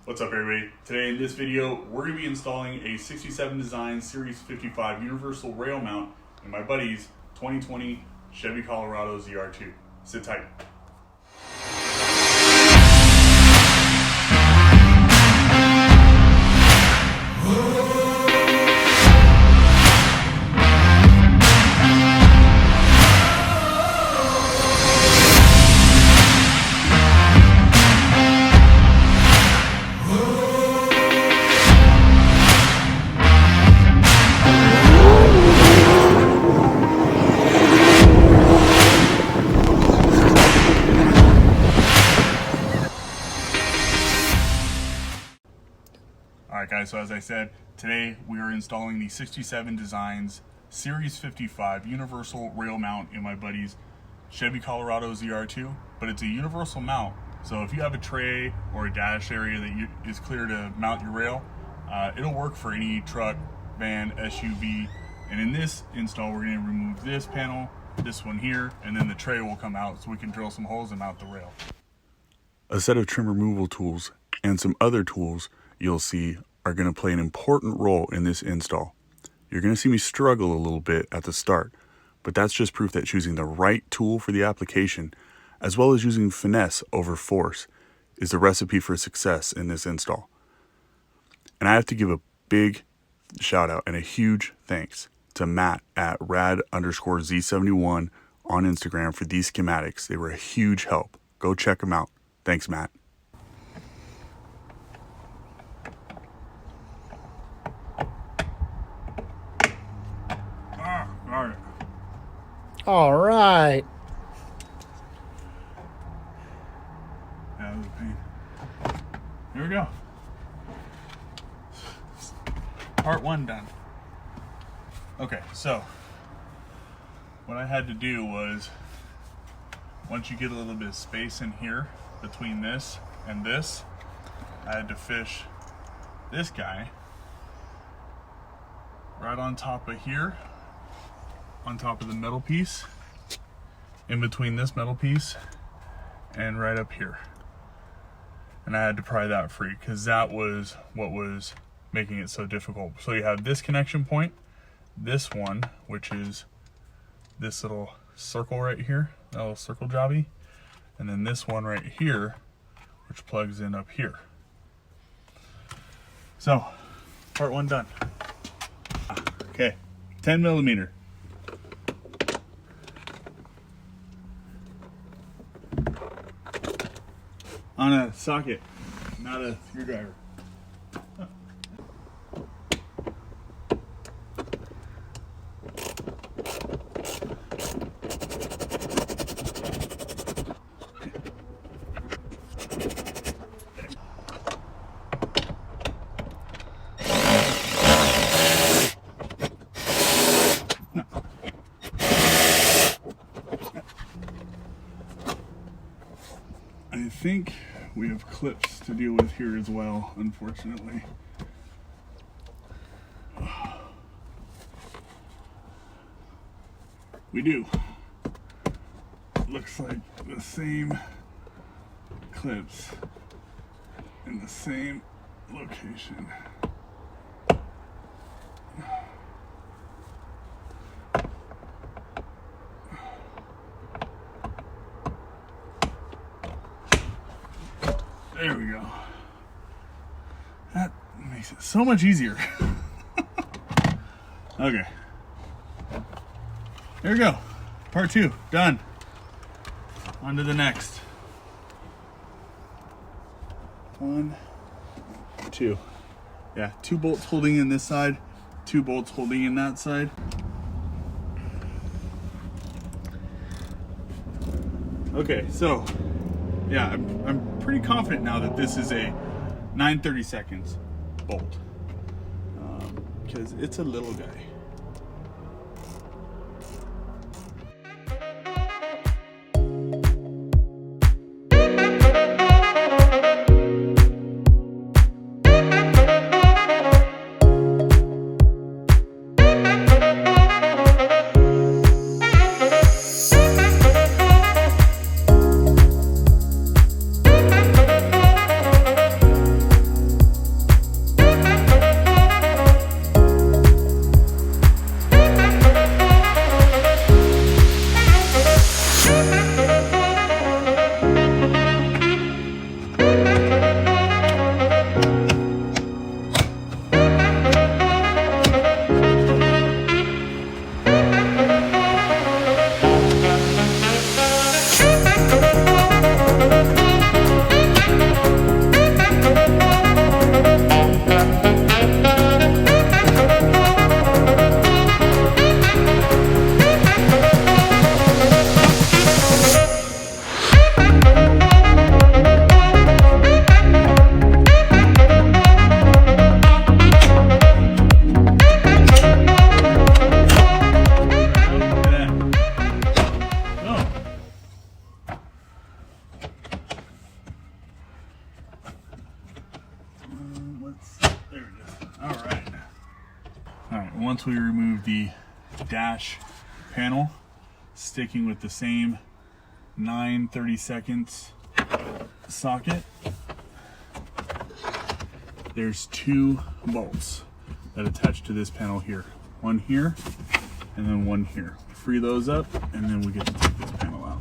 What's up everybody? Today in this video, we're going to be installing a 67Designs Series 55 universal rail mount in my buddy's 2020 Chevy Colorado ZR2. Sit tight. Alright guys, so as I said, today we are installing the 67Designs Series 55 universal rail mount in my buddy's Chevy Colorado ZR2, but it's a universal mount, so if you have a tray or a dash area that is clear to mount your rail, it'll work for any truck, van, SUV, and in this install we're going to remove this panel, this one here, and then the tray will come out so we can drill some holes and mount the rail. A set of trim removal tools and some other tools you'll see are going to play an important role in this install. You're going to see me struggle a little bit at the start, but that's just proof that choosing the right tool for the application, as well as using finesse over force, is the recipe for success in this install. And I have to give a big shout out and a huge thanks to Matt at rad_Z71 on Instagram for these schematics. They were a huge help. Go check them out. Thanks, Matt. All right. That was a pain. Here we go. Part one done. Okay, so what I had to do was, once you get a little bit of space in here between this and this, I had to fish this guy right on top of here, on top of the metal piece, in between this metal piece and right up here. And I had to pry that free because that was what was making it so difficult. So you have this connection point, this one, which is this little circle right here, that little circle jobby, and then this one right here, which plugs in up here. So, part one done. Okay, 10 millimeter. On a socket, not a screwdriver. I think we have clips to deal with here as well, unfortunately. We do. Looks like the same clips in the same location. There we go. That makes it so much easier. Okay. There we go. Part two, done. On to the next. 1, 2. Yeah, 2 bolts holding in this side, 2 bolts holding in that side. Okay, so yeah, I'm pretty confident now that this is a 9/32 bolt, because it's a little guy. All right, once we remove the dash panel, sticking with the same 9/32 socket, there's 2 bolts that attach to this panel here. One here, and then one here. Free those up, and then we get to take this panel out.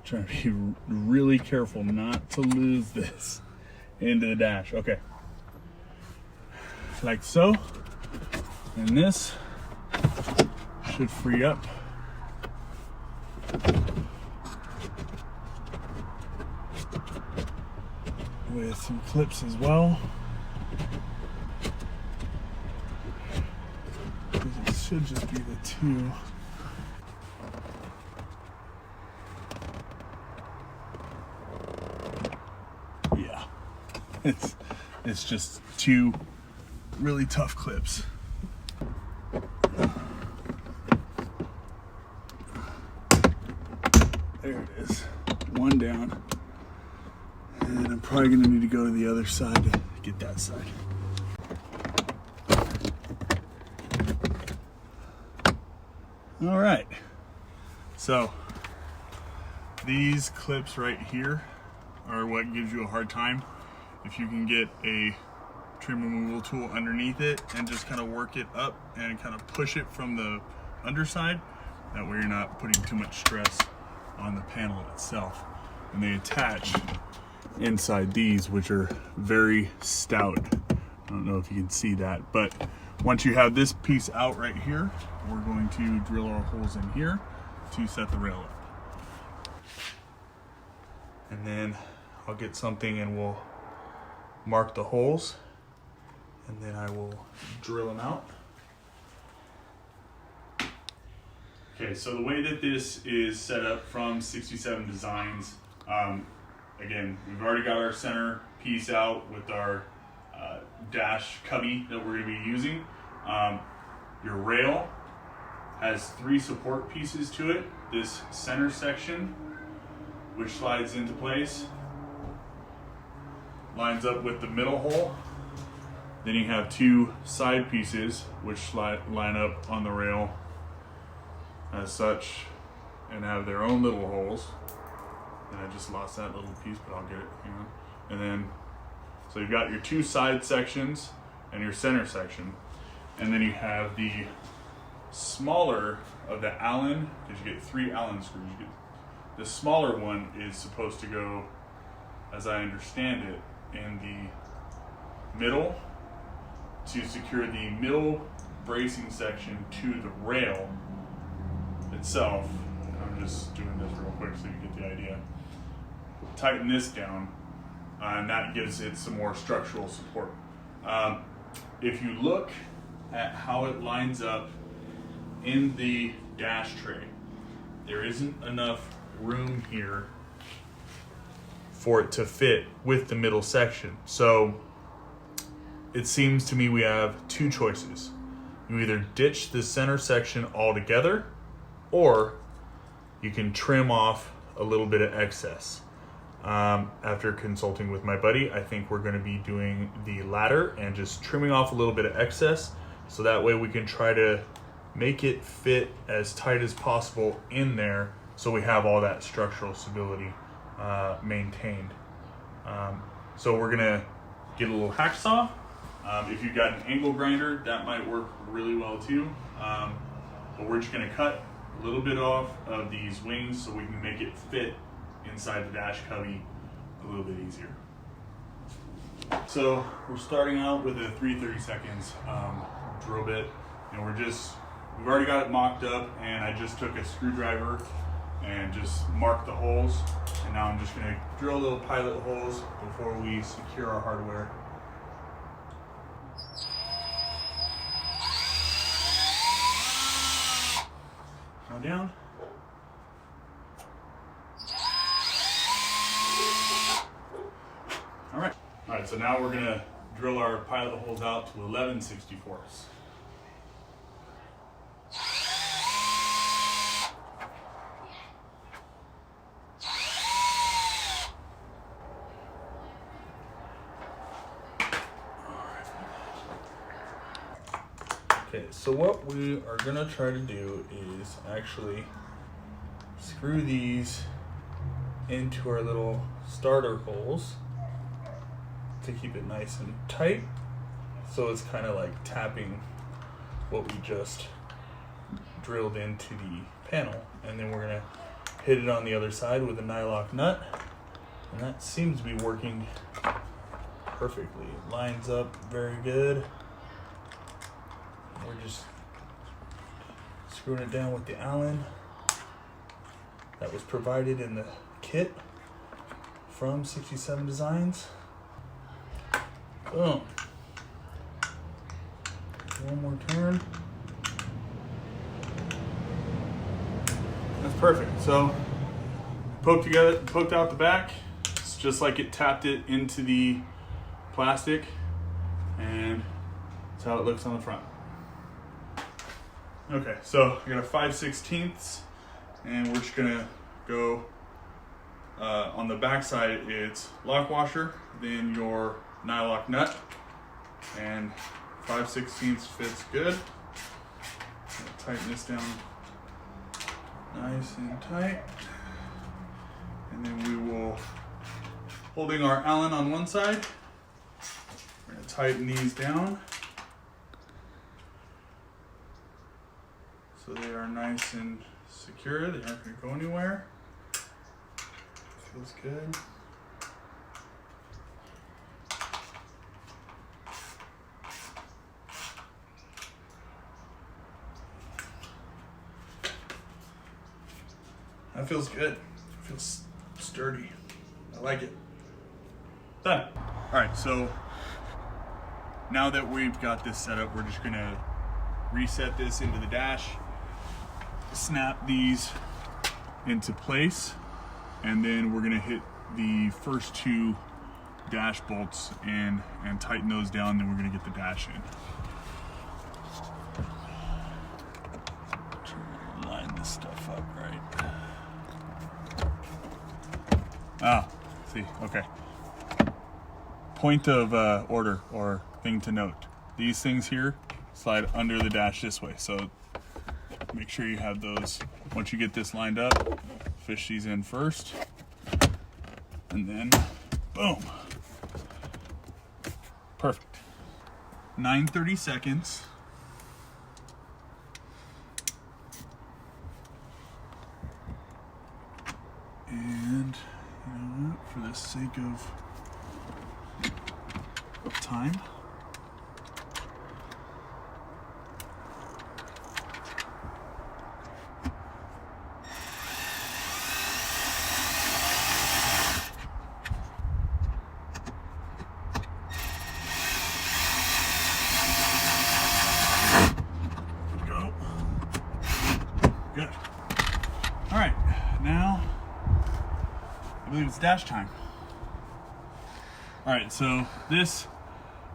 Trying to be really careful not to lose this into the dash. Okay, like so, and this should free up. With some clips as well. It should just be the 2. It's just 2 really tough clips. There it is, 1 down. And I'm probably gonna need to go to the other side to get that side. All right, so these clips right here are what gives you a hard time. If you can get a trim removal tool underneath it and just kind of work it up and kind of push it from the underside, that way you're not putting too much stress on the panel itself. And they attach inside these, which are very stout. I don't know if you can see that, but once you have this piece out right here, we're going to drill our holes in here to set the rail up. And then I'll get something and we'll mark the holes, and then I will drill them out. Okay, so the way that this is set up from 67Designs, again, we've already got our center piece out with our dash cubby that we're going to be using. Your rail has 3 support pieces to it. This center section, which slides into place, lines up with the middle hole. Then you have 2 side pieces which line up on the rail as such and have their own little holes. And I just lost that little piece, but I'll get it, you know. And then, so you've got your 2 side sections and your center section. And then you have the smaller of the Allen, because you get 3 Allen screws. The smaller one is supposed to go, as I understand it, in the middle to secure the middle bracing section to the rail itself. I'm just doing this real quick so you get the idea. Tighten this down, and that gives it some more structural support. If you look at how it lines up in the dash tray, there isn't enough room here for it to fit with the middle section. So it seems to me we have 2 choices. You either ditch the center section altogether, or you can trim off a little bit of excess. After consulting with my buddy, I think we're going to be doing the latter and just trimming off a little bit of excess, so that way we can try to make it fit as tight as possible in there, so we have all that structural stability maintained. So we're gonna get a little hacksaw. If you've got an angle grinder, that might work really well too. But we're just gonna cut a little bit off of these wings so we can make it fit inside the dash cubby a little bit easier. So we're starting out with a 3/32 drill bit, and we've already got it mocked up, and I just took a screwdriver and just mark the holes. And now I'm just going to drill little pilot holes before we secure our hardware. Now down. All right, so now we're going to drill our pilot holes out to 11/64. Okay, so what we are going to try to do is actually screw these into our little starter holes to keep it nice and tight, so it's kind of like tapping what we just drilled into the panel. And then we're going to hit it on the other side with a nylock nut, and that seems to be working perfectly. It lines up very good. We're just screwing it down with the Allen that was provided in the kit from 67Designs. Boom. One more turn. That's perfect. So poked out the back. It's just like it tapped it into the plastic, and that's how it looks on the front. Okay, so I got a 5/16, and we're just gonna go on the back side. It's lock washer, then your nylock nut, and 5/16 fits good. Tighten this down nice and tight, and then we will, holding our Allen on one side, we're gonna tighten these down so they are nice and secure. They aren't going to go anywhere. Feels good. That feels good. It feels sturdy. I like it. Done. All right, so now that we've got this set up, we're just going to reset this into the dash, snap these into place, and then we're gonna hit the first two dash bolts and tighten those down. Then we're gonna get the dash in. Try to line this stuff up right. See, okay. Point of order or thing to note: these things here slide under the dash this way, so make sure you have those. Once you get this lined up, fish these in first, and then boom. Perfect. 9/30 seconds. And you know what, for the sake of time, good. All right, now I believe it's dash time. All right, so this,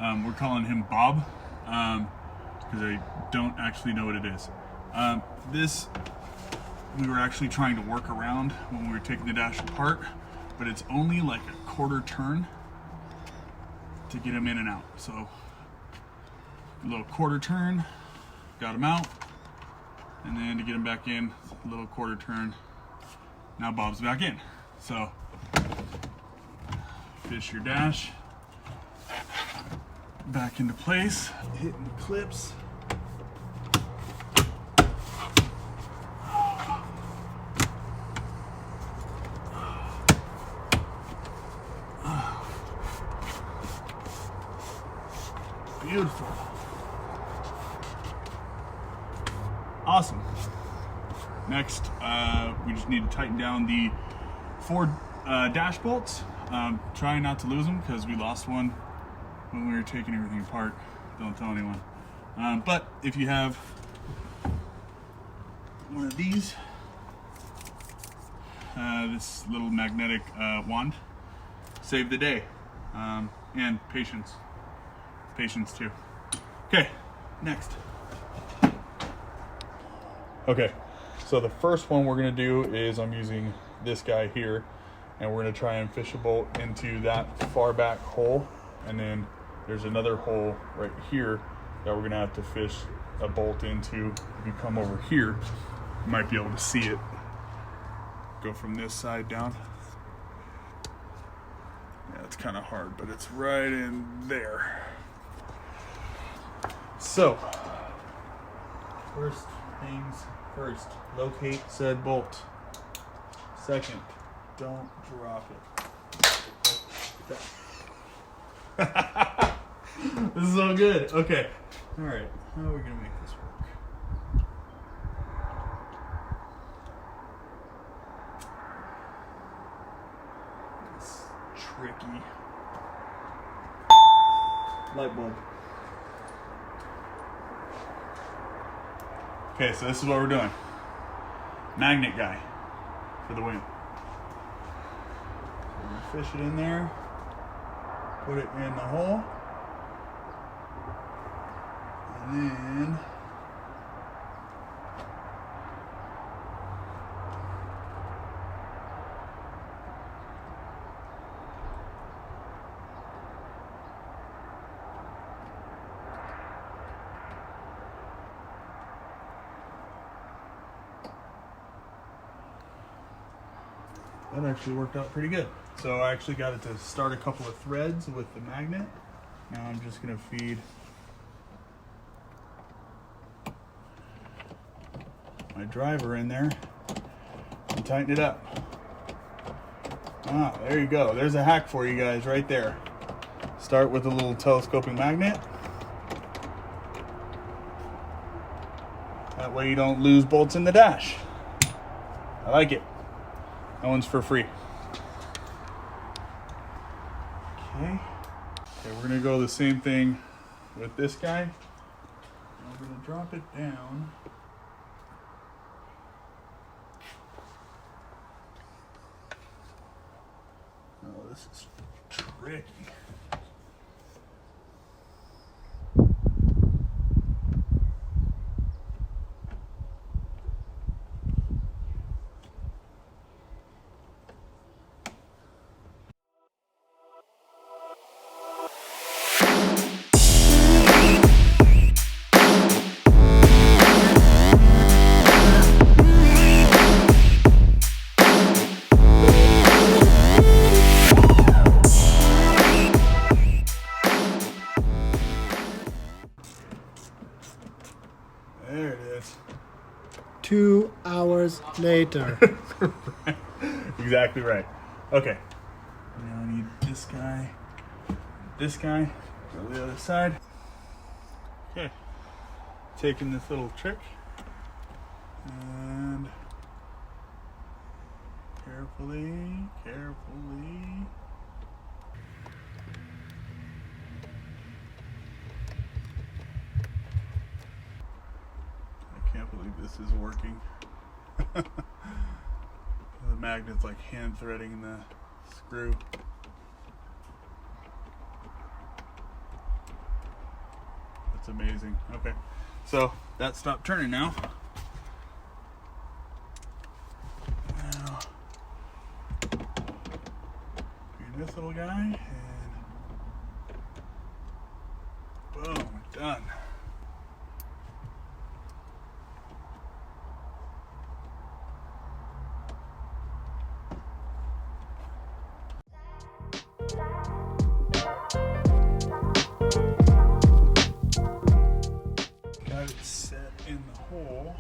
we're calling him Bob, because I don't actually know what it is. This, we were actually trying to work around when we were taking the dash apart, but it's only like a quarter turn to get him in and out. So a little quarter turn, got him out. And then to get him back in, a little quarter turn. Now Bob's back in. So, fish your dash back into place, hitting the clips. Beautiful. Awesome. Next, we just need to tighten down the 4 dash bolts. Try not to lose them because we lost one when we were taking everything apart. Don't tell anyone. But if you have one of these, this little magnetic wand, save the day. And patience. Patience too. Okay, next. Okay, so the first one we're gonna do is I'm using this guy here, and we're gonna try and fish a bolt into that far back hole, and then there's another hole right here that we're gonna have to fish a bolt into. If you come over here, you might be able to see it. Go from this side down. Yeah, it's kind of hard, but it's right in there. So, first things first, locate said bolt. Second, don't drop it. This is all good. Okay. All right. How are we gonna make this work? It's tricky. Light bulb. Okay, so this is what we're doing. Magnet guy for the win. We're gonna fish it in there, put it in the hole, and then that actually worked out pretty good. So I actually got it to start a couple of threads with the magnet. Now I'm just gonna feed my driver in there and tighten it up. Ah, there you go. There's a hack for you guys right there. Start with a little telescoping magnet. That way you don't lose bolts in the dash. I like it. That one's for free. Okay, we're gonna go the same thing with this guy. I'm gonna drop it down. Oh, this is tricky. There it is. 2 hours later. Right. Exactly right. Okay. Now I need this guy, go the other side. Okay. Taking this little trick and carefully. I can't believe this is working. The magnet's like hand threading the screw. That's amazing. Okay, so that stopped turning now. Now, this little guy, and boom, done. Got it set in the hole.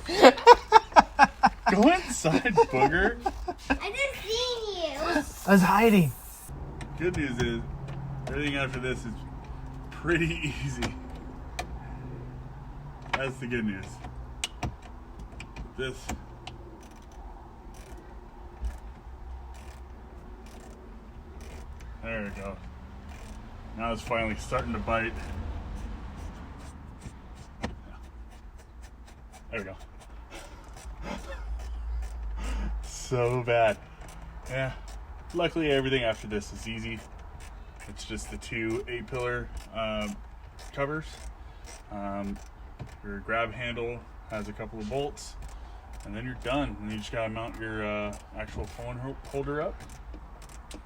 Go inside, booger. I just seen you. I was hiding. Good news is, everything after this is pretty easy. That's the good news. This. There we go. Now it's finally starting to bite. There we go. So bad. Yeah. Luckily, everything after this is easy. It's just the two 8-pillar covers. Your grab handle has a couple of bolts, and then you're done. And you just gotta mount your actual phone holder up.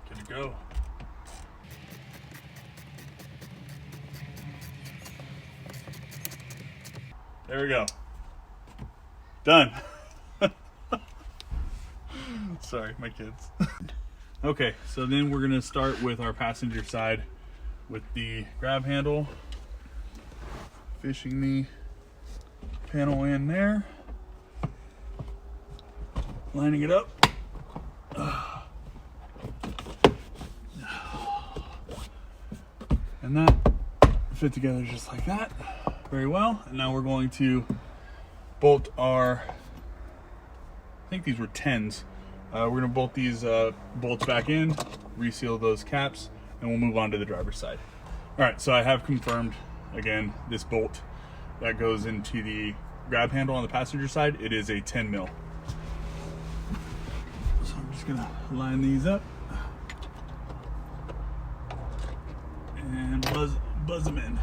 Good to go. There we go. Done. Sorry, my kids. Okay, so then we're gonna start with our passenger side with the grab handle. Fishing the panel in there. Lining it up. And that fit together just like that. Very well. And now we're going to bolt our, I think these were 10s. We're going to bolt these bolts back in, reseal those caps, and we'll move on to the driver's side. All right, so I have confirmed, again, this bolt that goes into the grab handle on the passenger side, it is a 10 mil. So I'm just going to line these up and buzz them in.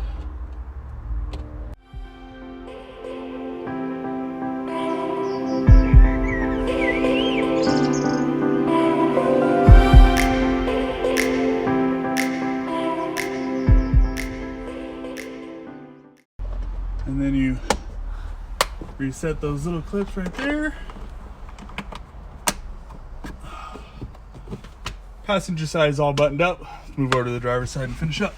And then you reset those little clips right there. Passenger side is all buttoned up. Let's move over to the driver's side and finish up.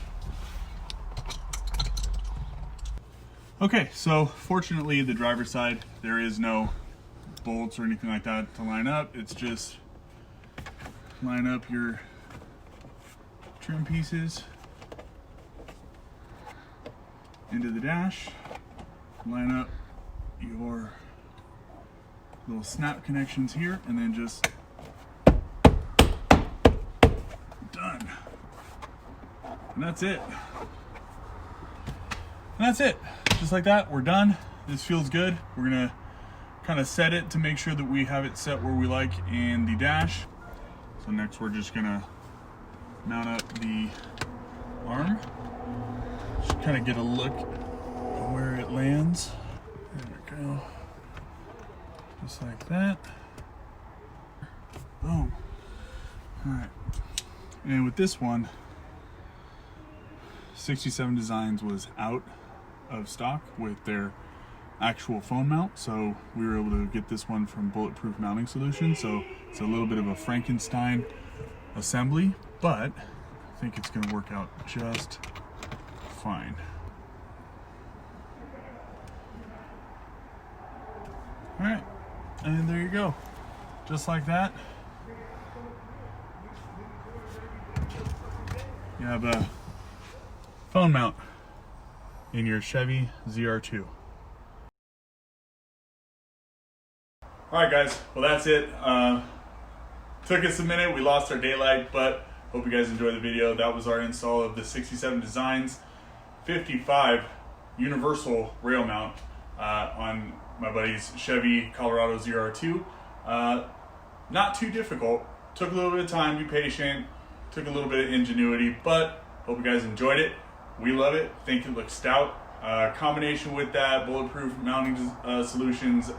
Okay, so fortunately the driver's side, there is no bolts or anything like that to line up. It's just line up your trim pieces into the dash. Line up your little snap connections here, and then just done. And that's it. And that's it. Just like that, we're done. This feels good. We're gonna kind of set it to make sure that we have it set where we like in the dash. So next we're just gonna mount up the arm. Just kind of get a look where it lands. There we go. Just like that. Boom. Alright. And with this one, 67Designs was out of stock with their actual phone mount, so we were able to get this one from Bulletproof Mounting Solutions. So it's a little bit of a Frankenstein assembly, but I think it's going to work out just fine. All right, and there you go, just like that. You have a phone mount in your Chevy ZR2. All right, guys, well, that's it. Took us a minute, we lost our daylight, but hope you guys enjoyed the video. That was our install of the 67Designs 55 universal rail mount on my buddy's Chevy Colorado ZR2. Not too difficult. Took a little bit of time, be patient. Took a little bit of ingenuity, but hope you guys enjoyed it. We love it. Think it looks stout. Combination with that Bulletproof Mounting Solutions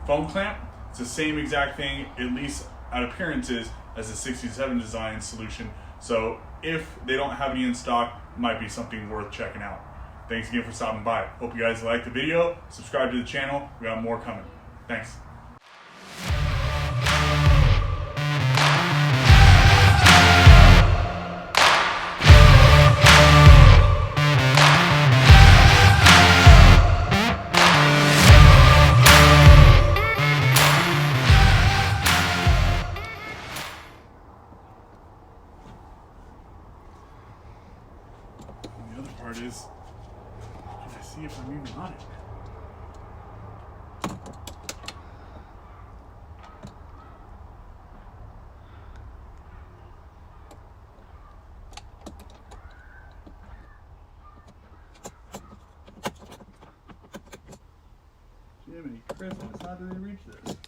foam clamp. It's the same exact thing, at least at appearances, as the 67Designs solution. So if they don't have any in stock, might be something worth checking out. Thanks again for stopping by. Hope you guys liked the video. Subscribe to the channel. We got more coming. Thanks. part is, can I see if I'm even on it? Jiminy Christmas, how do they reach this?